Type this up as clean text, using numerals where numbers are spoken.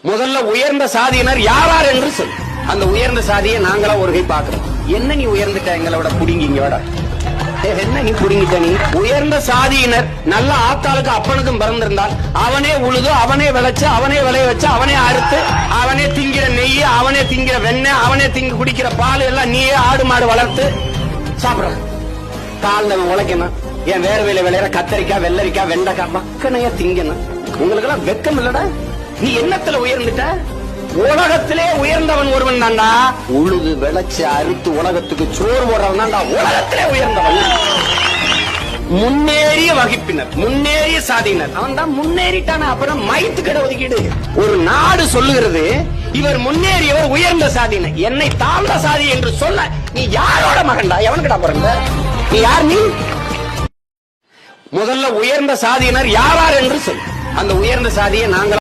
முதல்ல உயர்ந்த சாதியினர் யாரார் என்று சொல். அந்த உயர்ந்த சாதியை நாங்களா ஒரு கை பாக்குறோம். என்ன நீ உயர்ந்துட்ட எங்களோட புடிங்கிங்கோட என்ன நீ புடிங்கிட்ட? நீ உயர்ந்த சாதியினர் நல்ல ஆத்தாளுக்கு அப்பனுக்கும் பிறந்திருந்தால் அவனே உழுது, அவனே விளைச்சு, அவனே விளைய வச்சு, அவனே அறுத்து, அவனே திங்கிற நெய், அவனே திங்கிற வெண்ணெய், அவனே குடிக்கிற பால் எல்லாம் நீயே ஆடு மாடு வளர்த்து சாப்பிடுற. காலில் உழைக்கணும். ஏன் வேற வேலை விளையாட கத்தரிக்காய், வெள்ளரிக்காய், வெண்டைக்காய் மக்கனையா திங்கணும். உங்களுக்கு எல்லாம் வெக்கம் இல்லடா? நீ என்னத்துல உயர்ந்துட்ட? உலகத்திலே உயர்ந்தவன் ஒருவன் தான்டா. உழுது விளைச்சு அறுத்து உலகத்துக்கு சோறு போடுறவன் தான்டா உலகத்திலே உயர்ந்தவன். முன்னேறிய வகுப்பினர், முன்னேறிய சாதியினர், அவன் தான் முன்னேறிட்டான. அப்புறம் மயித்து கிட ஒதுக்கீடு. ஒரு நாடு சொல்லுகிறது இவர் முன்னேறியவர், உயர்ந்த சாதியினர். என்னை தாழ்ந்த சாதி என்று சொல்ல நீ யாரோட மகன்டா? எவனுக்குடா பிறந்த? நீ யார்? நீ முதல்ல உயர்ந்த சாதியினர் யாரார் என்று சொல். அந்த உயர்ந்த சாதியை நாங்கள்